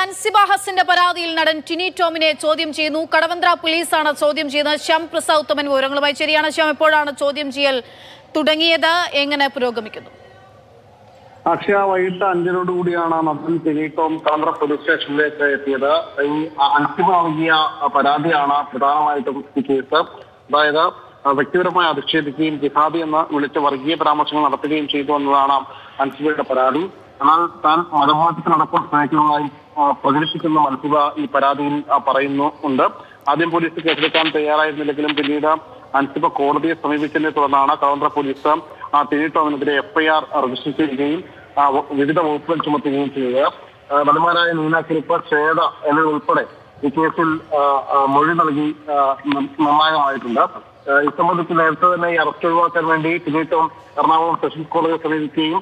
അൻസിബ ഹസന്റെ പരാതിയിൽ നടൻ ടിനി ടോമിനെ ചോദ്യം ചെയ്യുന്നു. കടവന്ത്ര പോലീസാണ് ചോദ്യം ചെയ്യുന്നത്. ശ്യാം പ്രസാദ് ഉത്തമൻ വിവരങ്ങളുമായി ശരിയാണ്. ശ്യാം, എപ്പോഴാണ് ചോദ്യം ചെയ്യൽ തുടങ്ങിയത്? എങ്ങനെ പുരോഗമിക്കുന്നു? അക്ഷയ വൈകിട്ട് 5 കൂടിയാണ് നടൻ ടിനി ടോം കടവന്ത്ര പോലീസ് സ്റ്റേഷനിലേക്ക് എത്തിയത്. ഈ അൻസിബ നൽകിയ പരാതിയാണ് പ്രധാനമായിട്ടും ഈ കേസ്. അതായത് വ്യക്തിപരമായി അധിക്ഷേപിക്കുകയും ജിഹാദി എന്ന് വിളിച്ച വർഗീയ പരാമർശങ്ങൾ നടത്തുകയും ചെയ്തു എന്നതാണ് അൻസിബയുടെ പരാതി. എന്നാൽ താൻ മതമാറ്റത്തിനടക്കം ശ്രമിക്കുന്നതായി പ്രചരിപ്പിക്കുന്ന അൻസിബ ഈ പരാതിയിൽ പറയുന്നുണ്ട്. ആദ്യം പോലീസ് കേസെടുക്കാൻ തയ്യാറായിരുന്നില്ലെങ്കിലും പിന്നീട് അൻസിബ കോടതിയെ സമീപിച്ചതിനെ തുടർന്നാണ് കടവന്ത്ര പോലീസ് ടിനി ടോമിനെതിരെ FIR രജിസ്റ്റർ ചെയ്യുകയും വിവിധ വകുപ്പുകൾ ചുമത്തുകയും ചെയ്തത്. നടന്മാരായ നീന കുറുപ്പ്, ശ്വേത എന്നിവരുൾപ്പെടെ ഈ കേസിൽ മൊഴി നൽകി നിർണായകമായിട്ടുണ്ട്. ഇത് സംബന്ധിച്ച് നേരത്തെ തന്നെ ഈ അറസ്റ്റ് ഒഴിവാക്കാൻ വേണ്ടി ടിനി ടോം എറണാകുളം സെഷൻസ് കോടതിയെ സമീപിക്കുകയും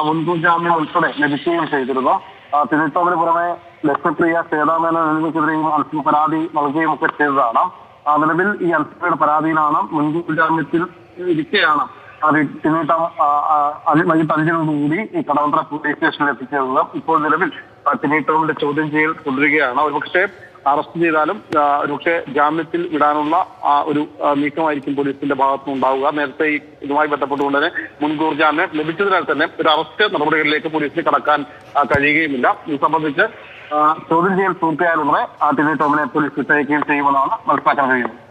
മുൻകൂർ ജാമ്യം ഉൾപ്പെടെ ലഭിക്കുകയും ചെയ്തിരുന്നു. ടിനി ടോമിന് പുറമെ ലക്ഷ്യപ്രിയ, ശ്വേതാമേനോൻ എന്നിവർക്കെതിരെയും അൻസിബ പരാതി നൽകുകയും ഒക്കെ ചെയ്തതാണ്. നിലവിൽ ഈ അൻസിബയുടെ പരാതിയിലാണ് മുൻകൂർ ജാമ്യത്തിൽ ഇരിക്കെയാണ് ടിനി ടോം വൈകിട്ട് 5 കൂടി ഈ കടവന്ത്ര പോലീസ് സ്റ്റേഷനിൽ എത്തിച്ചത്. ഇപ്പോൾ നിലവിൽ ടിനി ടോമിന്റെ ചോദ്യം ചെയ്യൽ തുടരുകയാണ്. ഒരുപക്ഷെ അറസ്റ്റ് ചെയ്താലും ഒരുപക്ഷെ ജാമ്യത്തിൽ വിടാനുള്ള ഒരു നീക്കമായിരിക്കും പോലീസിന്റെ ഭാഗത്തുനിന്ന് ഉണ്ടാവുക. നേരത്തെ ഇതുമായി ബന്ധപ്പെട്ടുകൊണ്ട് തന്നെ മുൻകൂർ ജാമ്യം ലഭിച്ചതിനാൽ തന്നെ ഒരു അറസ്റ്റ് നടപടികളിലേക്ക് പോലീസിന് കടക്കാൻ കഴിയുകയുമില്ല. ഇത് സംബന്ധിച്ച് ചോദ്യം ചെയ്യൽ പൂർത്തിയായാലുടനെ ടിനി ടോമിനെ പോലീസ് വിട്ടയക്കുകയും ചെയ്യുമെന്നാണ് മനസ്സിലാക്കാൻ കഴിയുന്നത്.